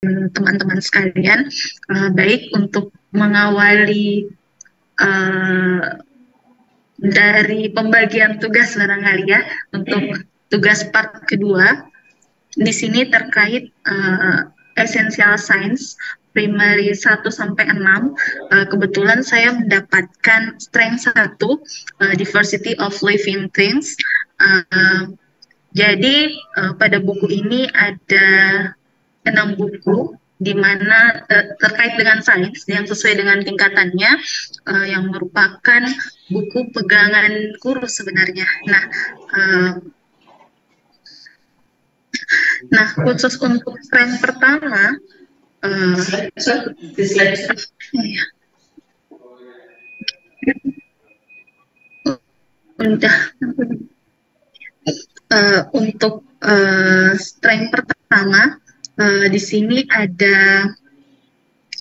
teman-teman sekalian, baik untuk mengawali dari pembagian tugas barangkali ya, untuk tugas part kedua di sini terkait essential science primary 1 sampai 6. Kebetulan saya mendapatkan strength 1, diversity of living things. Jadi pada buku ini ada 6 buku di mana terkait dengan sains yang sesuai dengan tingkatannya, yang merupakan buku pegangan guru sebenarnya. Nah, khusus untuk strength pertama, untuk strength pertama, di sini ada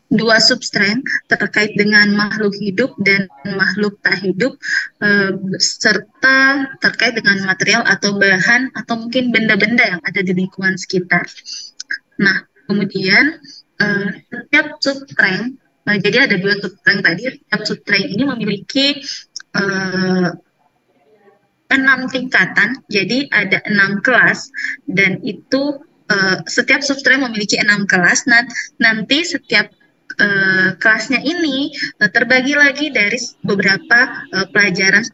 2 substrength terkait dengan makhluk hidup dan makhluk tak hidup, serta terkait dengan material atau bahan atau mungkin benda-benda yang ada di lingkungan sekitar. Nah, kemudian setiap substrength, jadi ada 2 substrength tadi, setiap substrength ini memiliki 6 tingkatan, jadi ada 6 kelas, dan itu setiap substrate memiliki 6 kelas. Nanti setiap kelasnya ini terbagi lagi dari beberapa pelajaran,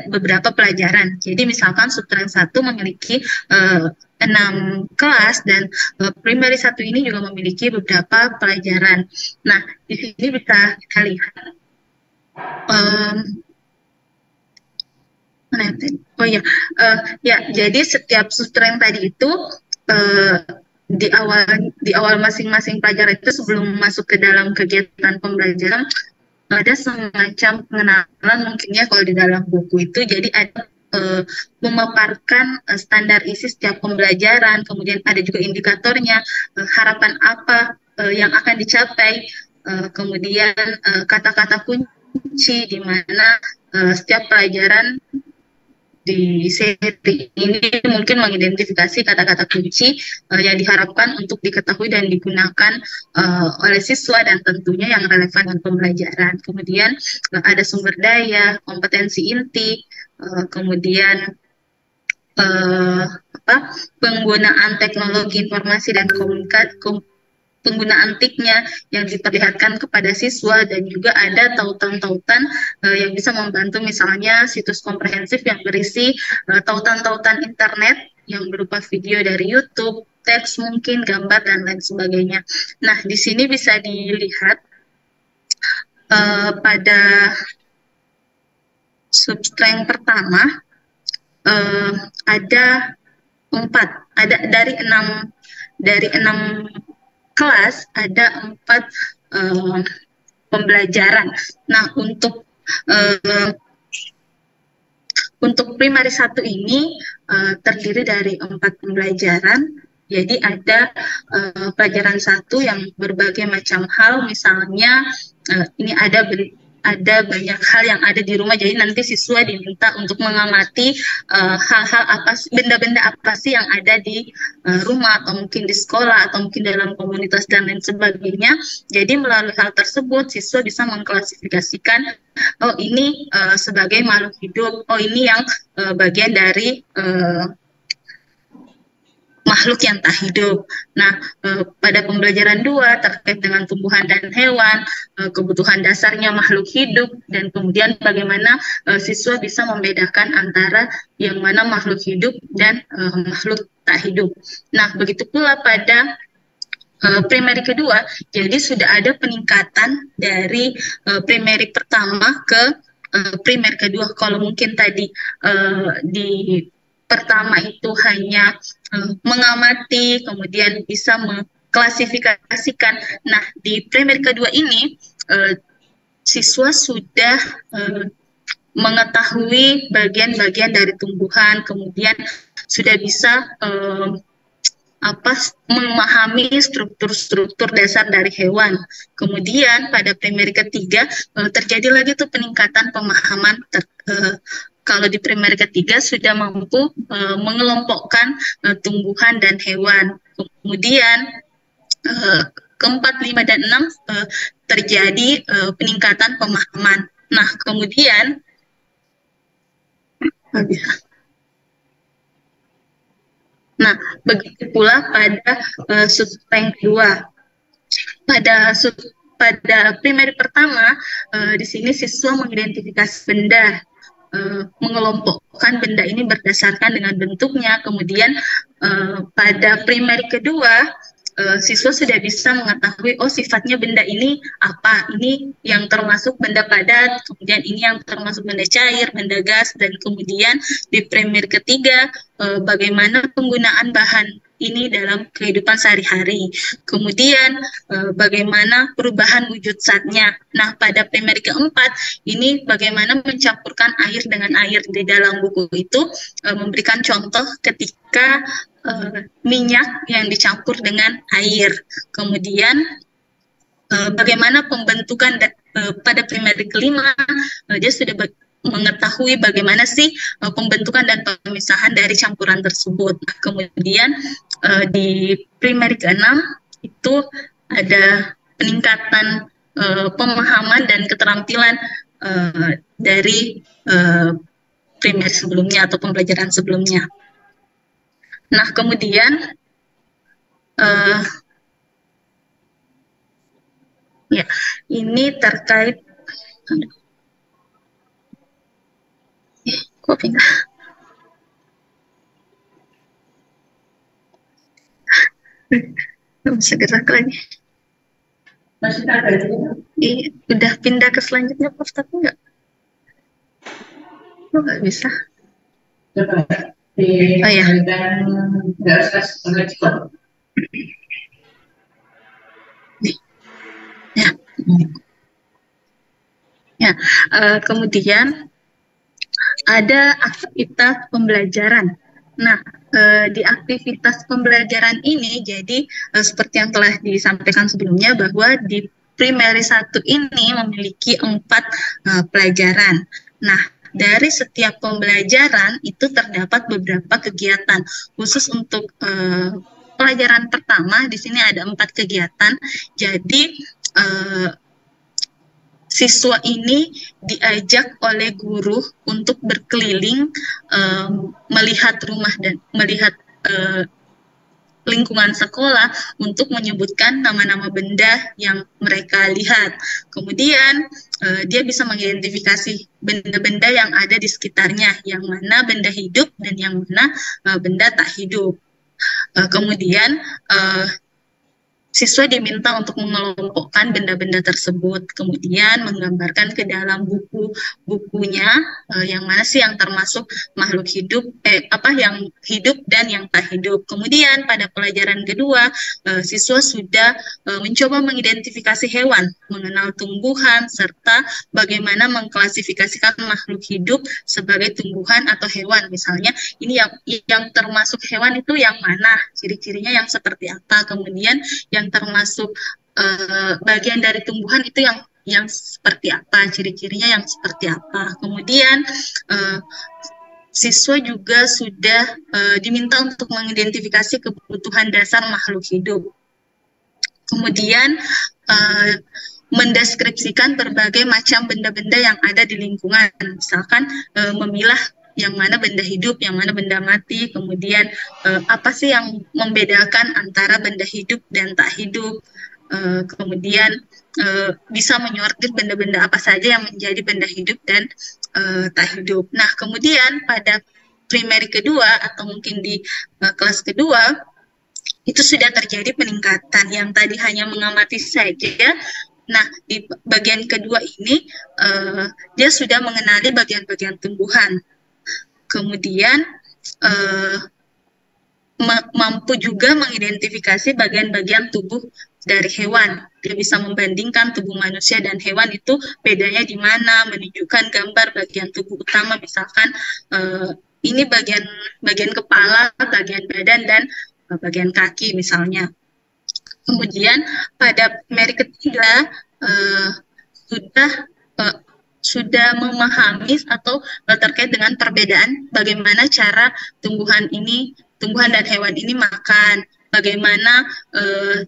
beberapa pelajaran. Jadi misalkan substrate 1 memiliki 6 kelas, dan primary 1 ini juga memiliki beberapa pelajaran. Nah, di sini bisa kita lihat jadi setiap substrate tadi itu di awal masing-masing pelajaran itu, sebelum masuk ke dalam kegiatan pembelajaran, ada semacam pengenalan mungkin ya kalau di dalam buku itu. Jadi ada memaparkan standar isi setiap pembelajaran, kemudian ada juga indikatornya, harapan apa yang akan dicapai, kemudian kata-kata kunci di mana setiap pelajaran di seri ini mungkin mengidentifikasi kata-kata kunci yang diharapkan untuk diketahui dan digunakan oleh siswa, dan tentunya yang relevan dengan pembelajaran. Kemudian ada sumber daya, kompetensi inti, kemudian penggunaan teknologi informasi dan komunikasi, penggunaan TIK-nya yang diperlihatkan kepada siswa, dan juga ada tautan-tautan yang bisa membantu, misalnya situs komprehensif yang berisi tautan-tautan internet yang berupa video dari YouTube, teks mungkin, gambar, dan lain sebagainya. Nah, di sini bisa dilihat pada substrate pertama ada 4, ada dari 6 kelas, ada 4 pembelajaran. Nah, untuk primary 1 ini terdiri dari 4 pembelajaran. Jadi ada pelajaran 1 yang berbagai macam hal, misalnya ini ada banyak hal yang ada di rumah, jadi nanti siswa diminta untuk mengamati hal-hal benda-benda apa sih yang ada di rumah, atau mungkin di sekolah, atau mungkin dalam komunitas, dan lain sebagainya. Jadi melalui hal tersebut, siswa bisa mengklasifikasikan, oh ini sebagai makhluk hidup, oh ini yang bagian dari makhluk yang tak hidup. Nah, pada pembelajaran 2 terkait dengan tumbuhan dan hewan, kebutuhan dasarnya makhluk hidup, dan kemudian bagaimana siswa bisa membedakan antara yang mana makhluk hidup dan makhluk tak hidup. Nah, begitu pula pada primary kedua, jadi sudah ada peningkatan dari primary pertama ke primary kedua. Kalau mungkin tadi di pertama itu hanya mengamati, kemudian bisa mengklasifikasikan. Nah, di primary kedua ini siswa sudah mengetahui bagian-bagian dari tumbuhan, kemudian sudah bisa memahami struktur-struktur dasar dari hewan. Kemudian pada primary ketiga terjadi lagi tuh peningkatan pemahaman. Kalau di primary ketiga sudah mampu mengelompokkan tumbuhan dan hewan. Kemudian keempat, 5, dan 6 terjadi peningkatan pemahaman. Nah, kemudian begitu pula pada subsub yang kedua. Pada primary pertama, di sini siswa mengidentifikasi benda, mengelompokkan benda ini berdasarkan dengan bentuknya. Kemudian pada primary kedua, siswa sudah bisa mengetahui, oh sifatnya benda ini apa, ini yang termasuk benda padat, kemudian ini yang termasuk benda cair, benda gas, dan kemudian di primary ketiga, bagaimana penggunaan bahan ini dalam kehidupan sehari-hari. Kemudian bagaimana perubahan wujud zatnya. Nah, pada primary keempat, ini bagaimana mencampurkan air dengan air. Di dalam buku itu memberikan contoh ketika minyak yang dicampur dengan air. Kemudian bagaimana pembentukan pada primary kelima, dia sudah mengetahui bagaimana sih pembentukan dan pemisahan dari campuran tersebut. Nah, kemudian di primary ke-6 itu ada peningkatan pemahaman dan keterampilan dari primary sebelumnya atau pembelajaran sebelumnya. Nah, kemudian ya, ini terkait kok pindah? Nggak bisa gerak lagi. Masih ada juga? Udah pindah ke selanjutnya, Prof, tapi nggak bisa. Coba Oh ya. Ya, kemudian ada aktivitas pembelajaran. Nah, di aktivitas pembelajaran ini, jadi seperti yang telah disampaikan sebelumnya, bahwa di primary 1 ini memiliki 4 pelajaran. Nah, dari setiap pembelajaran itu terdapat beberapa kegiatan. Khusus untuk pelajaran pertama, di sini ada 4 kegiatan. Jadi, siswa ini diajak oleh guru untuk berkeliling, melihat rumah dan melihat lingkungan sekolah untuk menyebutkan nama-nama benda yang mereka lihat. Kemudian dia bisa mengidentifikasi benda-benda yang ada di sekitarnya, yang mana benda hidup dan yang mana benda tak hidup. Kemudian siswa diminta untuk mengelompokkan benda-benda tersebut, kemudian menggambarkan ke dalam bukunya yang mana sih yang termasuk makhluk hidup, yang hidup dan yang tak hidup. Kemudian pada pelajaran kedua, siswa sudah mencoba mengidentifikasi hewan, mengenal tumbuhan, serta bagaimana mengklasifikasikan makhluk hidup sebagai tumbuhan atau hewan. Misalnya, ini yang termasuk hewan itu yang mana, ciri-cirinya yang seperti apa, kemudian yang termasuk bagian dari tumbuhan itu yang seperti apa, ciri-cirinya yang seperti apa. Kemudian siswa juga sudah diminta untuk mengidentifikasi kebutuhan dasar makhluk hidup. Kemudian mendeskripsikan berbagai macam benda-benda yang ada di lingkungan, misalkan memilah yang mana benda hidup, yang mana benda mati, kemudian apa sih yang membedakan antara benda hidup dan tak hidup, kemudian bisa menyortir benda-benda apa saja yang menjadi benda hidup dan tak hidup. Nah, kemudian pada primary kedua atau mungkin di kelas kedua, itu sudah terjadi peningkatan yang tadi hanya mengamati saja. Nah, di bagian kedua ini, dia sudah mengenali bagian-bagian tumbuhan. Kemudian mampu juga mengidentifikasi bagian-bagian tubuh dari hewan. Dia bisa membandingkan tubuh manusia dan hewan itu bedanya di mana, menunjukkan gambar bagian tubuh utama, misalkan ini bagian kepala, bagian badan, dan bagian kaki misalnya. Kemudian pada primary ketiga sudah memahami atau terkait dengan perbedaan bagaimana cara tumbuhan dan hewan ini makan, bagaimana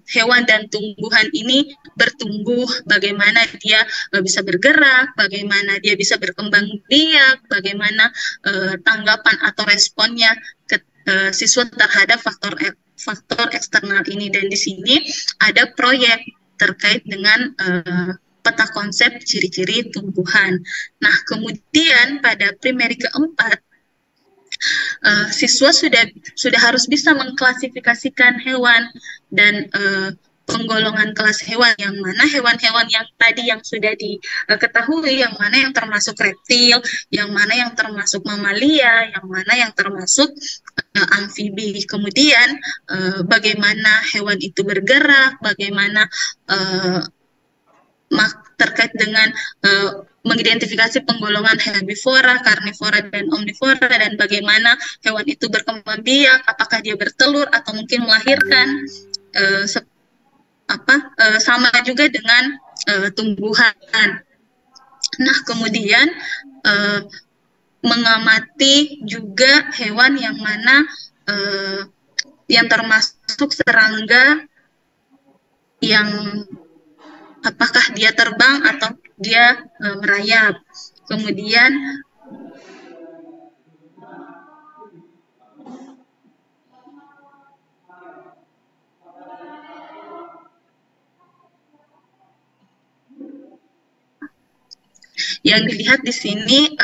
hewan dan tumbuhan ini bertumbuh, bagaimana dia bisa bergerak, bagaimana dia bisa berkembang biak, bagaimana tanggapan atau responnya ke siswa terhadap faktor eksternal ini. Dan di sini ada proyek terkait dengan peta konsep ciri-ciri tumbuhan. Nah, kemudian pada primeri keempat, siswa sudah harus bisa mengklasifikasikan hewan dan penggolongan kelas hewan, yang mana hewan-hewan yang tadi yang sudah diketahui, yang mana yang termasuk reptil, yang mana yang termasuk mamalia, yang mana yang termasuk amfibi. Kemudian bagaimana hewan itu bergerak, bagaimana terkait dengan mengidentifikasi penggolongan herbivora, karnivora, dan omnivora, dan bagaimana hewan itu berkembang biak, apakah dia bertelur atau mungkin melahirkan, sama juga dengan tumbuhan. Nah, kemudian mengamati juga hewan yang mana yang termasuk serangga, yang apakah dia terbang atau dia merayap. Kemudian yang dilihat di sini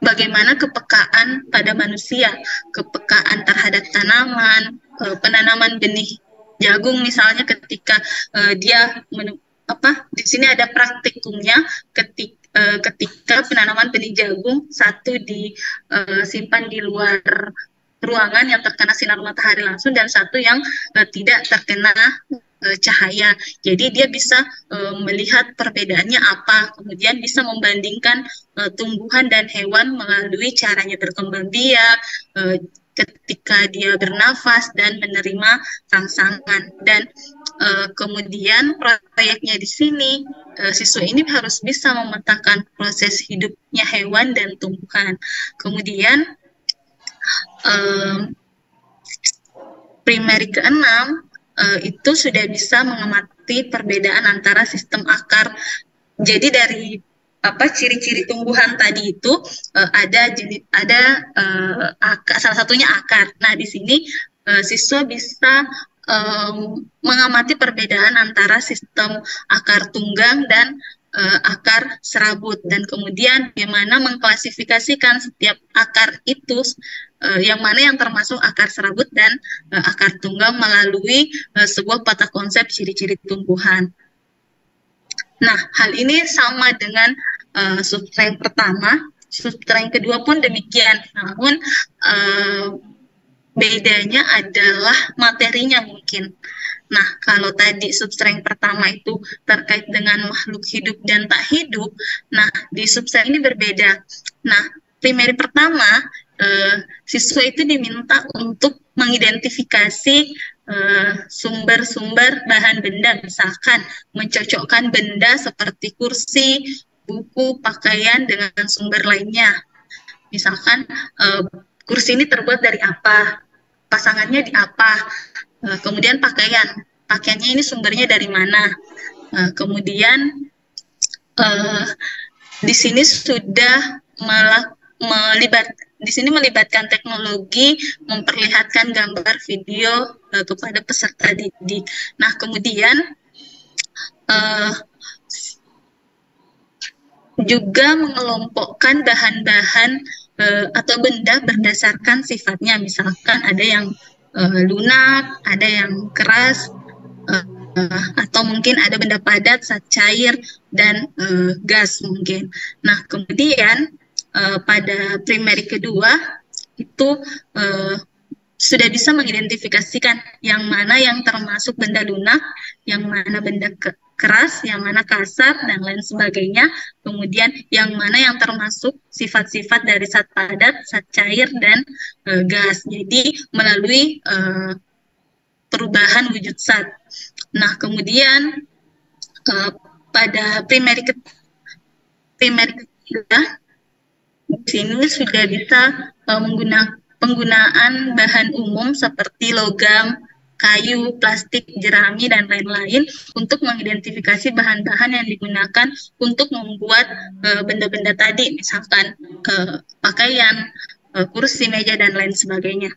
bagaimana kepekaan pada manusia, kepekaan terhadap tanaman, penanaman benih jagung misalnya, ketika dia di sini ada praktikumnya, ketika penanaman benih jagung, satu disimpan di luar ruangan yang terkena sinar matahari langsung, dan satu yang tidak terkena cahaya. Jadi dia bisa melihat perbedaannya apa, kemudian bisa membandingkan tumbuhan dan hewan melalui caranya berkembang biak, ketika dia bernafas dan menerima rangsangan. Dan kemudian proyeknya di sini, siswa ini harus bisa memetakan proses hidupnya hewan dan tumbuhan. Kemudian primeri keenam itu sudah bisa mengamati perbedaan antara sistem akar. Jadi dari ciri-ciri tumbuhan tadi itu ada akar, salah satunya akar. Nah, di sini siswa bisa mengamati perbedaan antara sistem akar tunggang dan akar serabut, dan kemudian bagaimana mengklasifikasikan setiap akar itu, yang mana yang termasuk akar serabut dan akar tunggang melalui sebuah peta konsep ciri-ciri tumbuhan. Nah, hal ini sama dengan substrain pertama, substrain kedua pun demikian, namun bedanya adalah materinya mungkin. Nah, kalau tadi substrain pertama itu terkait dengan makhluk hidup dan tak hidup, nah di substrain ini berbeda. Nah, primeri pertama, siswa itu diminta untuk mengidentifikasi sumber-sumber bahan benda, misalkan mencocokkan benda seperti kursi, buku, pakaian dengan sumber lainnya. Misalkan kursi ini terbuat dari apa, pasangannya di apa, kemudian pakaiannya ini sumbernya dari mana. Kemudian di sini sudah melibatkan teknologi, memperlihatkan gambar video kepada peserta didik. Nah, kemudian juga mengelompokkan bahan-bahan atau benda berdasarkan sifatnya. Misalkan ada yang lunak, ada yang keras, atau mungkin ada benda padat, zat cair, dan gas mungkin. Nah, kemudian pada primeri kedua itu sudah bisa mengidentifikasikan yang mana yang termasuk benda lunak, yang mana benda keras, yang mana kasar, dan lain sebagainya. Kemudian yang mana yang termasuk sifat-sifat dari zat padat, zat cair, dan gas. Jadi melalui perubahan wujud zat. Nah, kemudian pada primeri ketiga, di sini sudah bisa menggunakan penggunaan bahan umum seperti logam, kayu, plastik, jerami, dan lain-lain untuk mengidentifikasi bahan-bahan yang digunakan untuk membuat benda-benda tadi, misalkan pakaian, kursi, meja, dan lain sebagainya.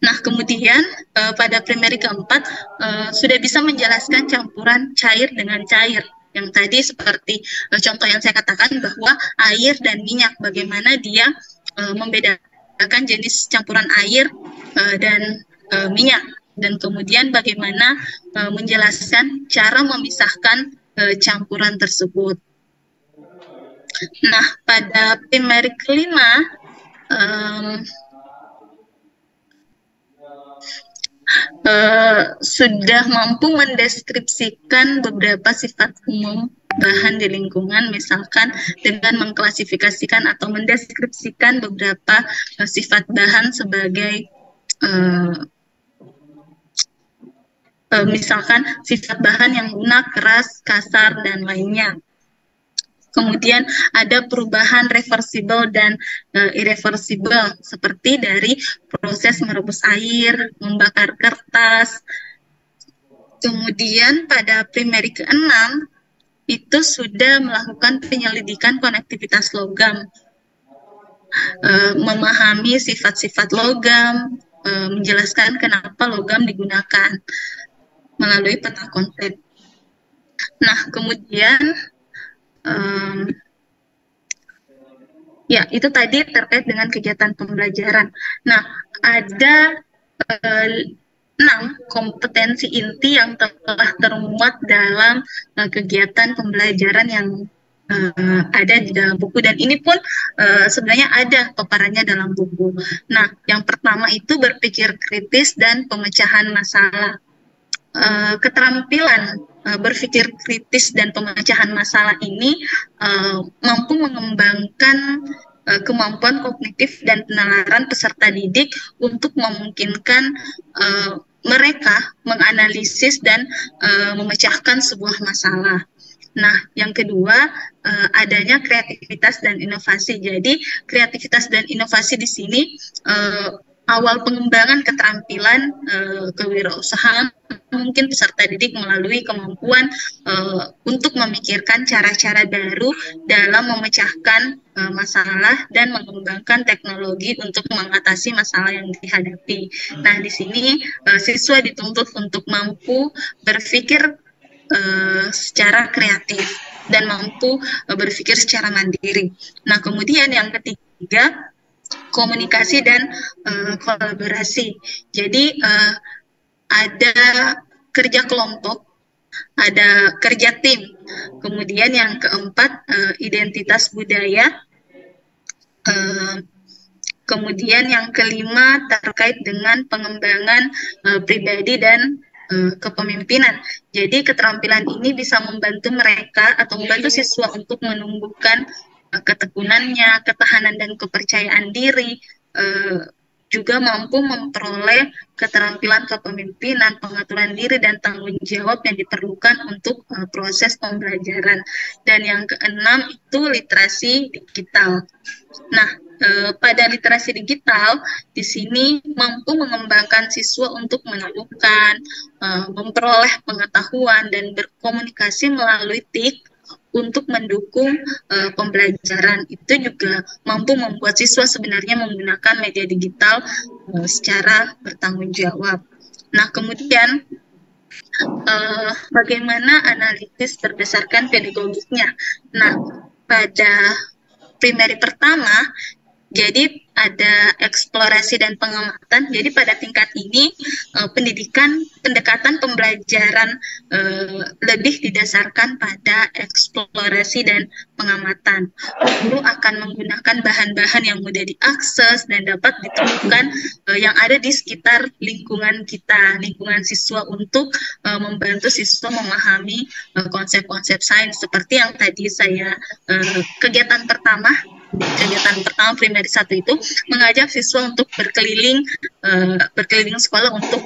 Nah, kemudian pada primary keempat sudah bisa menjelaskan campuran cair dengan cair. Yang tadi seperti contoh yang saya katakan bahwa air dan minyak, bagaimana dia membedakan jenis campuran air dan minyak. Dan kemudian bagaimana menjelaskan cara memisahkan campuran tersebut. Nah, pada primary kelima, sudah mampu mendeskripsikan beberapa sifat umum bahan di lingkungan, misalkan dengan mengklasifikasikan atau mendeskripsikan beberapa sifat bahan sebagai misalkan sifat bahan yang lunak, keras, kasar, dan lainnya. Kemudian ada perubahan reversible dan irreversible, seperti dari proses merebus air, membakar kertas. Kemudian pada primary ke-6, itu sudah melakukan penyelidikan konektivitas logam, memahami sifat-sifat logam, menjelaskan kenapa logam digunakan melalui peta konsep. Nah, kemudian ya, itu tadi terkait dengan kegiatan pembelajaran. Nah, ada 6 kompetensi inti yang telah termuat dalam kegiatan pembelajaran yang ada di dalam buku, dan ini pun sebenarnya ada paparannya dalam buku. Nah, yang pertama itu berpikir kritis dan pemecahan masalah. Keterampilan berpikir kritis dan pemecahan masalah ini mampu mengembangkan kemampuan kognitif dan penalaran peserta didik untuk memungkinkan mereka menganalisis dan memecahkan sebuah masalah. Nah, yang kedua, adanya kreativitas dan inovasi. Jadi, kreativitas dan inovasi di sini awal pengembangan keterampilan kewirausahaan mungkin peserta didik melalui kemampuan untuk memikirkan cara-cara baru dalam memecahkan masalah dan mengembangkan teknologi untuk mengatasi masalah yang dihadapi. Nah, di sini siswa dituntut untuk mampu berpikir secara kreatif dan mampu berpikir secara mandiri. Nah, kemudian yang ketiga, komunikasi dan kolaborasi. Jadi ada kerja kelompok, ada kerja tim. Kemudian yang keempat, identitas budaya. Kemudian yang kelima terkait dengan pengembangan pribadi dan kepemimpinan. Jadi keterampilan ini bisa membantu mereka atau membantu siswa untuk menumbuhkan ketekunannya, ketahanan dan kepercayaan diri, juga mampu memperoleh keterampilan kepemimpinan, pengaturan diri, dan tanggung jawab yang diperlukan untuk proses pembelajaran. Dan yang keenam itu literasi digital. Nah, pada literasi digital, di sini mampu mengembangkan siswa untuk menemukan, memperoleh pengetahuan, dan berkomunikasi melalui TIK untuk mendukung pembelajaran. Itu juga mampu membuat siswa sebenarnya menggunakan media digital secara bertanggung jawab. Nah, kemudian bagaimana analisis berdasarkan pedagogiknya? Nah, pada primary pertama, jadi ada eksplorasi dan pengamatan. Jadi pada tingkat ini pendekatan pembelajaran lebih didasarkan pada eksplorasi dan pengamatan. Guru akan menggunakan bahan-bahan yang mudah diakses dan dapat ditemukan yang ada di sekitar lingkungan kita, lingkungan siswa, untuk membantu siswa memahami konsep-konsep sains seperti yang tadi saya kegiatan pertama primary 1 itu mengajak siswa untuk berkeliling sekolah untuk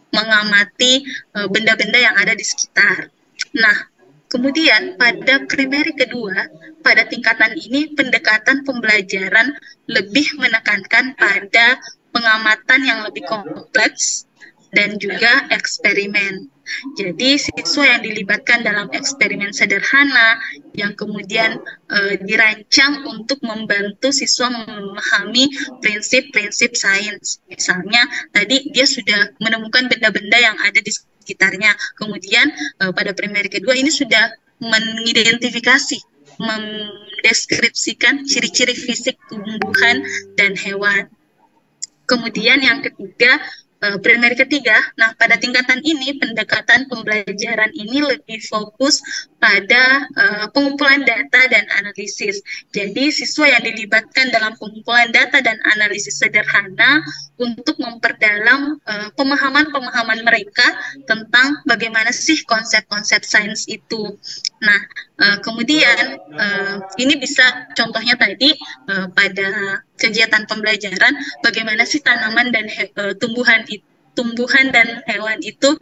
mengamati benda-benda yang ada di sekitar. Nah, Kemudian pada primary kedua, pada tingkatan ini pendekatan pembelajaran lebih menekankan pada pengamatan yang lebih kompleks dan juga eksperimen. Jadi siswa yang dilibatkan dalam eksperimen sederhana yang kemudian dirancang untuk membantu siswa memahami prinsip-prinsip sains. Misalnya tadi dia sudah menemukan benda-benda yang ada di sekitarnya. Kemudian pada primer kedua ini sudah mengidentifikasi, mendeskripsikan ciri-ciri fisik tumbuhan dan hewan. Kemudian yang ketiga, primer ketiga, nah pada tingkatan ini pendekatan pembelajaran ini lebih fokus pada pengumpulan data dan analisis. Jadi siswa yang dilibatkan dalam pengumpulan data dan analisis sederhana untuk memperdalam pemahaman-pemahaman mereka tentang bagaimana sih konsep-konsep sains itu. Nah, kemudian ini bisa contohnya tadi pada kegiatan pembelajaran bagaimana sih tanaman dan tumbuhan dan hewan itu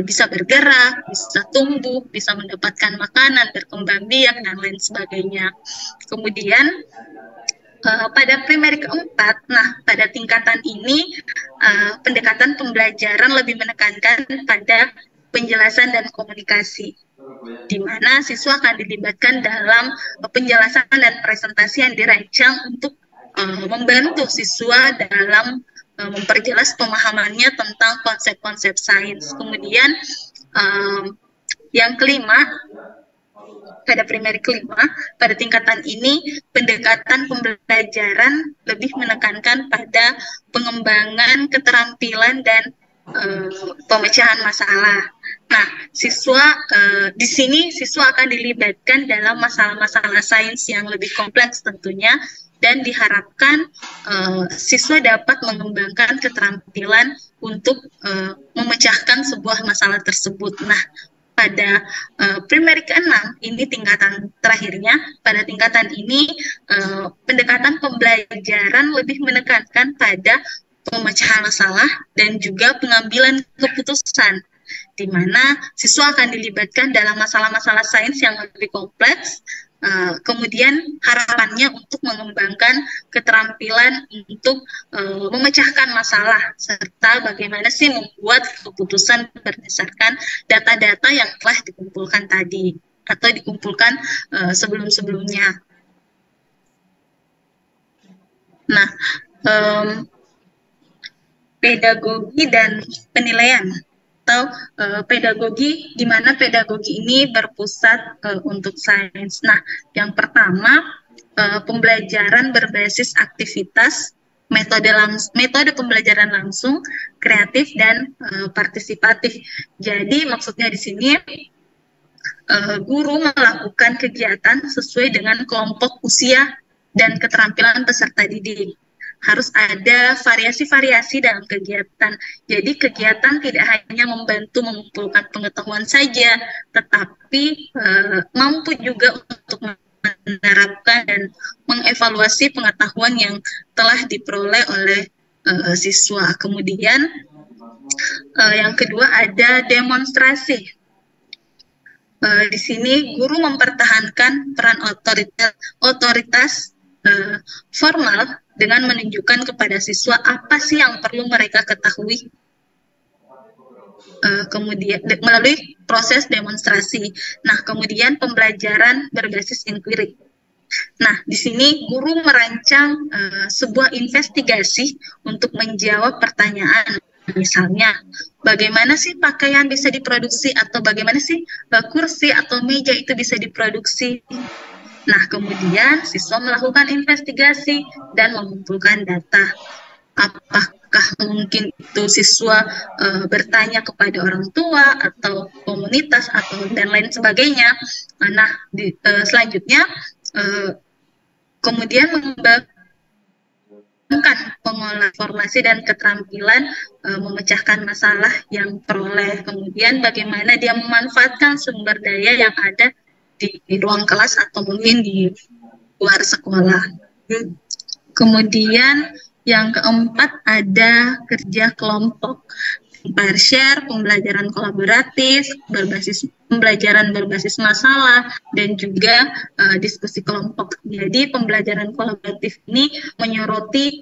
bisa bergerak, bisa tumbuh, bisa mendapatkan makanan, berkembang biak dan lain sebagainya. Kemudian pada primer keempat, nah pada tingkatan ini pendekatan pembelajaran lebih menekankan pada penjelasan dan komunikasi, di mana siswa akan dilibatkan dalam penjelasan dan presentasi yang dirancang untuk membantu siswa dalam memperjelas pemahamannya tentang konsep-konsep sains. Kemudian yang kelima, pada primer kelima, pada tingkatan ini pendekatan pembelajaran lebih menekankan pada pengembangan keterampilan dan pemecahan masalah. Nah, di sini siswa akan dilibatkan dalam masalah-masalah sains yang lebih kompleks tentunya, dan diharapkan siswa dapat mengembangkan keterampilan untuk memecahkan sebuah masalah tersebut. Nah, pada primer ke-6, ini tingkatan terakhirnya, pada tingkatan ini pendekatan pembelajaran lebih menekankan pada pemecahan masalah dan juga pengambilan keputusan, di mana siswa akan dilibatkan dalam masalah-masalah sains yang lebih kompleks. Kemudian harapannya untuk mengembangkan keterampilan untuk memecahkan masalah, serta bagaimana sih membuat keputusan berdasarkan data-data yang telah dikumpulkan tadi atau dikumpulkan sebelum-sebelumnya. Nah, pedagogi dan penilaian atau pedagogi, di mana pedagogi ini berpusat untuk sains. Nah, yang pertama, pembelajaran berbasis aktivitas, metode pembelajaran langsung, kreatif, dan partisipatif. Jadi maksudnya di sini guru melakukan kegiatan sesuai dengan kelompok usia dan keterampilan peserta didik. Harus ada variasi-variasi dalam kegiatan. Jadi kegiatan tidak hanya membantu mengumpulkan pengetahuan saja, tetapi mampu juga untuk menerapkan dan mengevaluasi pengetahuan yang telah diperoleh oleh siswa. Kemudian yang kedua ada demonstrasi. Di sini guru mempertahankan peran otoritas formal dengan menunjukkan kepada siswa apa sih yang perlu mereka ketahui, kemudian melalui proses demonstrasi. Nah, kemudian pembelajaran berbasis inquiry. Nah, di sini guru merancang sebuah investigasi untuk menjawab pertanyaan. Misalnya, bagaimana sih pakaian bisa diproduksi, atau bagaimana sih kursi atau meja itu bisa diproduksi. Nah, kemudian siswa melakukan investigasi dan mengumpulkan data. Apakah mungkin itu siswa bertanya kepada orang tua atau komunitas atau dan lain sebagainya. Nah, selanjutnya kemudian mengembangkan pengolah informasi dan keterampilan memecahkan masalah yang peroleh. Kemudian bagaimana dia memanfaatkan sumber daya yang ada di ruang kelas atau mungkin di luar sekolah. Kemudian yang keempat ada kerja kelompok. pair share, pembelajaran kolaboratif, pembelajaran berbasis masalah, dan juga diskusi kelompok. Jadi pembelajaran kolaboratif ini menyoroti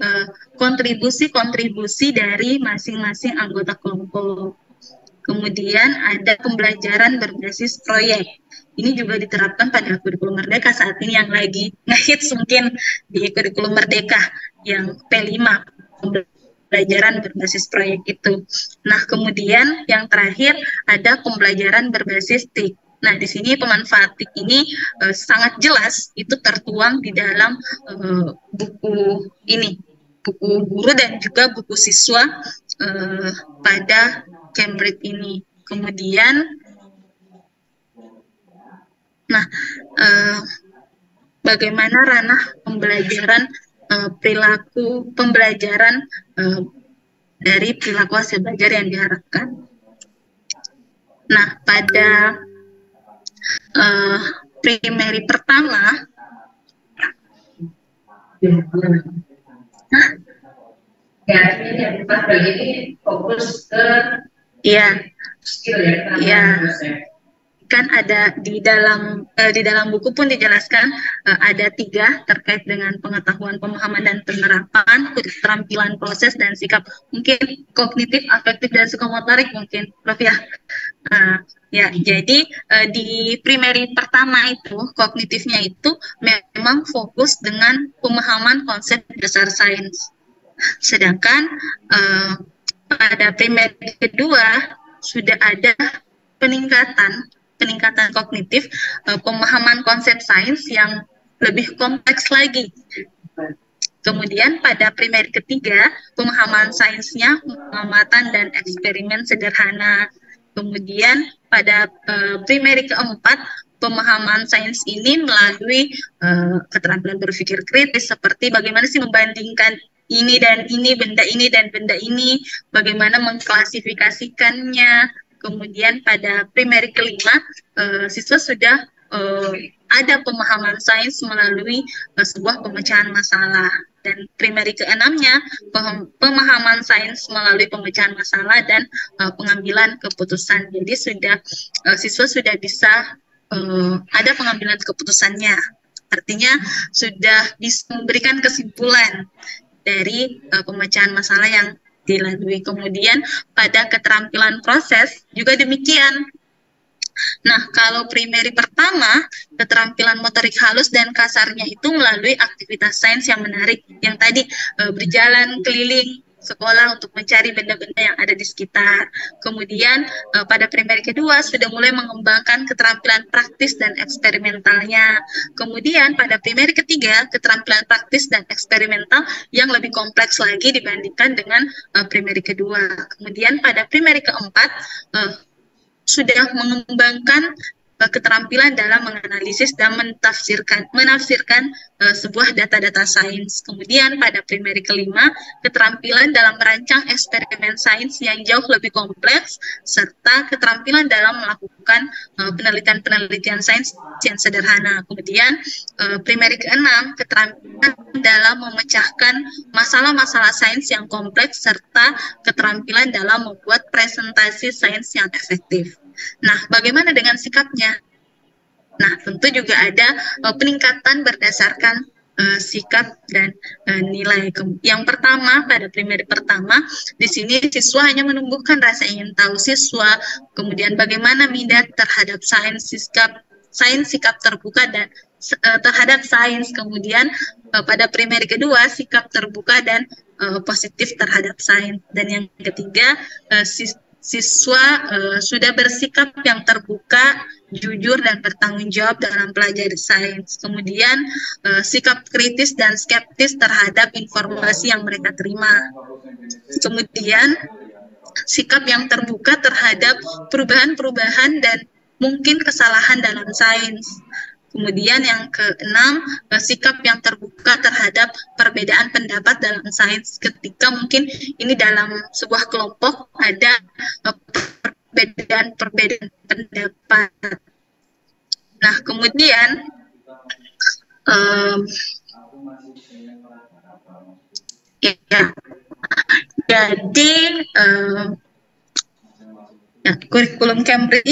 kontribusi-kontribusi dari masing-masing anggota kelompok. Kemudian ada pembelajaran berbasis proyek. Ini juga diterapkan pada kurikulum Merdeka saat ini yang lagi ngehits mungkin di kurikulum Merdeka yang P5, pembelajaran berbasis proyek itu. Nah, kemudian yang terakhir ada pembelajaran berbasis TIK. Nah, di sini pemanfaat TIK ini sangat jelas itu tertuang di dalam buku ini, buku guru dan juga buku siswa pada Cambridge ini. Kemudian, nah, bagaimana ranah pembelajaran perilaku pembelajaran dari perilaku hasil belajar yang diharapkan. Nah, pada primary pertama, ya ini ini fokus ke skill ya. Kan ada di dalam buku pun dijelaskan ada 3 terkait dengan pengetahuan, pemahaman, dan penerapan, keterampilan proses dan sikap, mungkin kognitif, afektif, dan psikomotorik mungkin, Prof ya. Ya, jadi di primary pertama itu kognitifnya itu memang fokus dengan pemahaman konsep dasar sains. Sedangkan pada primary kedua sudah ada peningkatan kognitif, pemahaman konsep sains yang lebih kompleks lagi. Kemudian pada primary ketiga, pemahaman sainsnya pengamatan dan eksperimen sederhana. Kemudian pada primary keempat, pemahaman sains ini melalui keterampilan berpikir kritis, seperti bagaimana sih membandingkan ini dan ini, benda ini dan benda ini, bagaimana mengklasifikasikannya. Kemudian pada primary kelima, siswa sudah ada pemahaman sains melalui sebuah pemecahan masalah. Dan primary keenamnya, pemahaman sains melalui pemecahan masalah dan pengambilan keputusan. Jadi siswa sudah bisa ada pengambilan keputusannya. Artinya sudah bisa memberikan kesimpulan dari pemecahan masalah yang dilalui. Kemudian pada keterampilan proses juga demikian. Nah, kalau primary pertama, keterampilan motorik halus dan kasarnya itu melalui aktivitas sains yang menarik, yang tadi berjalan keliling sekolah untuk mencari benda-benda yang ada di sekitar. Kemudian pada primary kedua sudah mulai mengembangkan keterampilan praktis dan eksperimentalnya. Kemudian pada primary ketiga, keterampilan praktis dan eksperimental yang lebih kompleks lagi dibandingkan dengan primary kedua. Kemudian pada primary keempat sudah mengembangkan keterampilan dalam menganalisis dan menafsirkan sebuah data-data sains. Kemudian pada primary kelima, keterampilan dalam merancang eksperimen sains yang jauh lebih kompleks, serta keterampilan dalam melakukan penelitian-penelitian sains yang sederhana. Kemudian primary keenam, keterampilan dalam memecahkan masalah-masalah sains yang kompleks, serta keterampilan dalam membuat presentasi sains yang efektif. Nah, bagaimana dengan sikapnya? Nah, tentu juga ada peningkatan berdasarkan sikap dan nilai. Yang pertama, pada primary pertama, di sini siswa hanya menumbuhkan rasa ingin tahu siswa, kemudian bagaimana minat terhadap sains, sikap terbuka dan terhadap sains. Kemudian pada primary kedua, sikap terbuka dan positif terhadap sains. Dan yang ketiga, siswa sudah bersikap yang terbuka, jujur, dan bertanggung jawab dalam pelajari sains. Kemudian sikap kritis dan skeptis terhadap informasi yang mereka terima. Kemudian sikap yang terbuka terhadap perubahan-perubahan dan mungkin kesalahan dalam sains. Kemudian yang keenam, sikap yang terbuka terhadap perbedaan pendapat dalam sains, ketika mungkin ini dalam sebuah kelompok ada perbedaan pendapat. Nah, kemudian jadi kurikulum Cambridge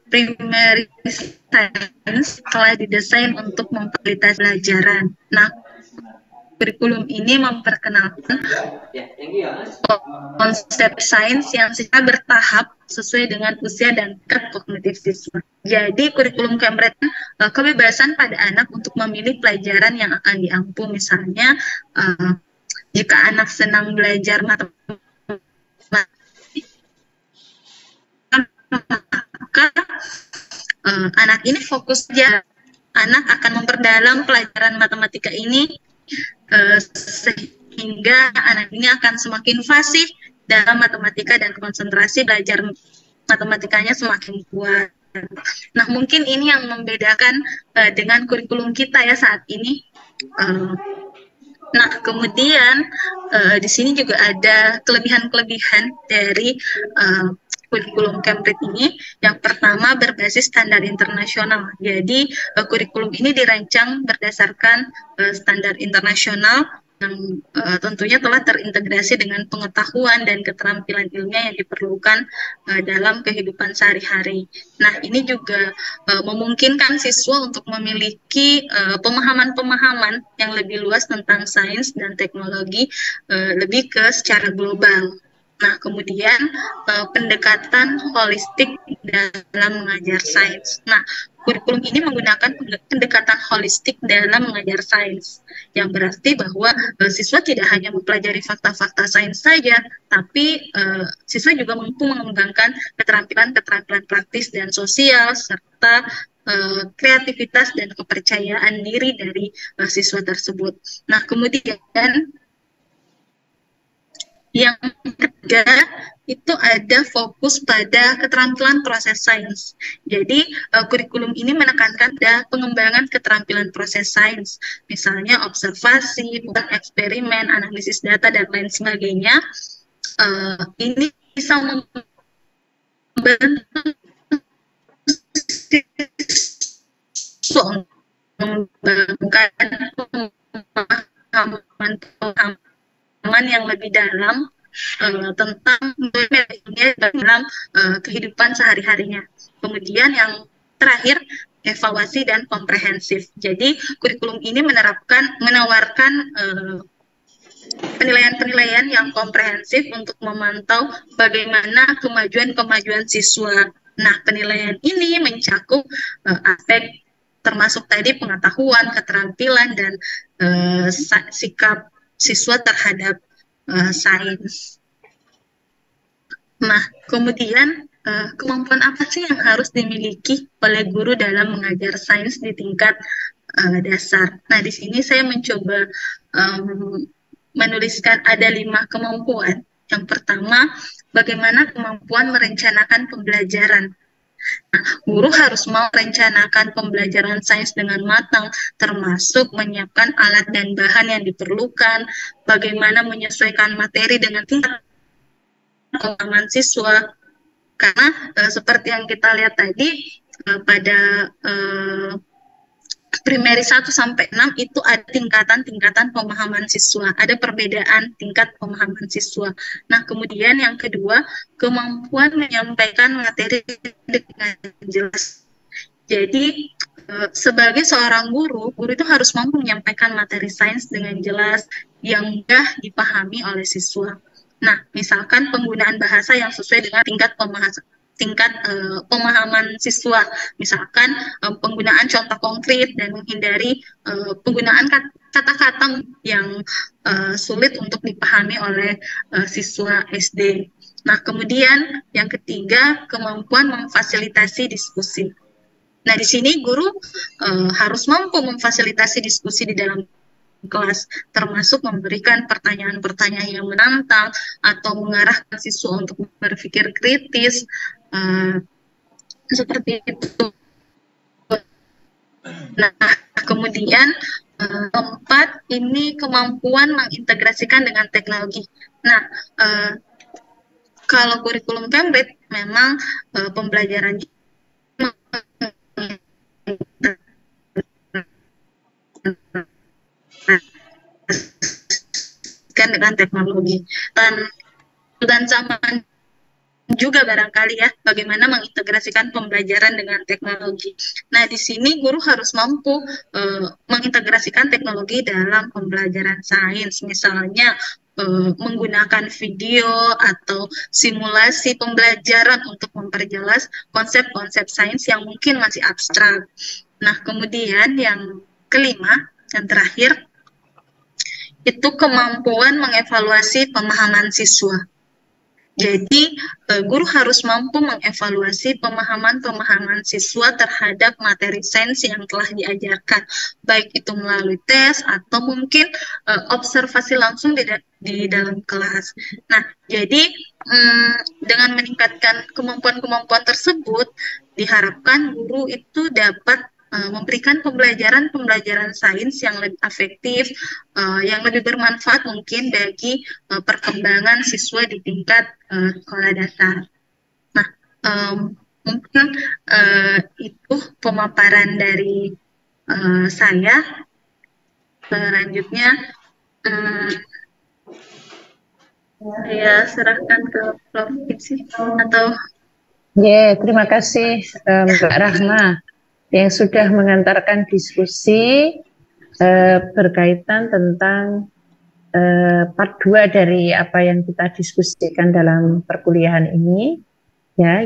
Primary Science telah didesain untuk memfasilitasi pelajaran. Nah, kurikulum ini memperkenalkan konsep sains yang secara bertahap sesuai dengan usia dan tingkat kognitif siswa. Jadi kurikulum Cambridge kebebasan pada anak untuk memilih pelajaran yang akan diampu. Misalnya jika anak senang belajar matematika, maka anak ini fokus aja. Anak akan memperdalam pelajaran matematika ini sehingga anak ini akan semakin fasih dalam matematika dan konsentrasi belajar matematikanya semakin kuat. Nah, mungkin ini yang membedakan dengan kurikulum kita ya saat ini. Nah, kemudian di sini juga ada kelebihan-kelebihan dari kurikulum Cambridge ini. Yang pertama, berbasis standar internasional. Jadi kurikulum ini dirancang berdasarkan standar internasional yang tentunya telah terintegrasi dengan pengetahuan dan keterampilan ilmiah yang diperlukan dalam kehidupan sehari-hari. Nah, ini juga memungkinkan siswa untuk memiliki pemahaman-pemahaman yang lebih luas tentang sains dan teknologi lebih ke secara global. Nah, kemudian pendekatan holistik dalam mengajar sains. Nah, kurikulum ini menggunakan pendekatan holistik dalam mengajar sains, yang berarti bahwa siswa tidak hanya mempelajari fakta-fakta sains saja, tapi siswa juga mampu mengembangkan keterampilan-keterampilan praktis dan sosial, serta kreativitas dan kepercayaan diri dari siswa tersebut. Nah, kemudian yang ketiga, itu ada fokus pada keterampilan proses sains. Jadi, kurikulum ini menekankan pada pengembangan keterampilan proses sains, misalnya observasi, eksperimen, analisis data, dan lain sebagainya. Ini bisa membantu mengembangkan pemahaman yang lebih dalam tentang dalam kehidupan sehari-harinya. Kemudian yang terakhir, evaluasi dan komprehensif. Jadi kurikulum ini menawarkan penilaian-penilaian yang komprehensif untuk memantau bagaimana kemajuan siswa. Nah, penilaian ini mencakup aspek termasuk tadi pengetahuan, keterampilan, dan sikap siswa terhadap sains. Nah, kemudian kemampuan apa sih yang harus dimiliki oleh guru dalam mengajar sains di tingkat dasar? Nah, di sini saya mencoba menuliskan ada 5 kemampuan. Yang pertama, bagaimana kemampuan merencanakan pembelajaran. Nah, guru harus mau merencanakan pembelajaran sains dengan matang, termasuk menyiapkan alat dan bahan yang diperlukan, bagaimana menyesuaikan materi dengan tingkat pemahaman siswa. Karena seperti yang kita lihat tadi, pada primary 1 sampai 6 itu ada tingkatan-tingkatan pemahaman siswa, ada perbedaan tingkat pemahaman siswa. Nah, kemudian yang kedua, kemampuan menyampaikan materi dengan jelas. Jadi, sebagai seorang guru itu harus mampu menyampaikan materi sains dengan jelas yang mudah dipahami oleh siswa. Nah, misalkan penggunaan bahasa yang sesuai dengan tingkat pemahaman siswa, misalkan penggunaan contoh konkret dan menghindari penggunaan kata-kata yang sulit untuk dipahami oleh siswa SD. Nah, kemudian yang ketiga, kemampuan memfasilitasi diskusi. Nah, di sini guru harus mampu memfasilitasi diskusi di dalam kelas, termasuk memberikan pertanyaan-pertanyaan yang menantang atau mengarahkan siswa untuk berpikir kritis, seperti itu. Nah, kemudian keempat, ini kemampuan mengintegrasikan dengan teknologi. Nah, kalau kurikulum Cambridge memang pembelajaran dengan teknologi dan zaman juga barangkali ya, bagaimana mengintegrasikan pembelajaran dengan teknologi. Nah, di sini guru harus mampu mengintegrasikan teknologi dalam pembelajaran sains, misalnya menggunakan video atau simulasi pembelajaran untuk memperjelas konsep-konsep sains yang mungkin masih abstrak. Nah, kemudian yang kelima, yang terakhir, itu kemampuan mengevaluasi pemahaman siswa. Jadi, guru harus mampu mengevaluasi pemahaman-pemahaman siswa terhadap materi sains yang telah diajarkan, baik itu melalui tes atau mungkin observasi langsung di dalam kelas. Nah, jadi dengan meningkatkan kemampuan-kemampuan tersebut, diharapkan guru itu dapat memberikan pembelajaran-pembelajaran sains yang lebih efektif, yang lebih bermanfaat mungkin bagi perkembangan siswa di tingkat sekolah dasar. Nah, mungkin itu pemaparan dari saya. Selanjutnya, saya serahkan ke Prof. Gipsy atau terima kasih Mbak Rahma yang sudah mengantarkan diskusi berkaitan tentang part 2 dari apa yang kita diskusikan dalam perkuliahan ini, ya.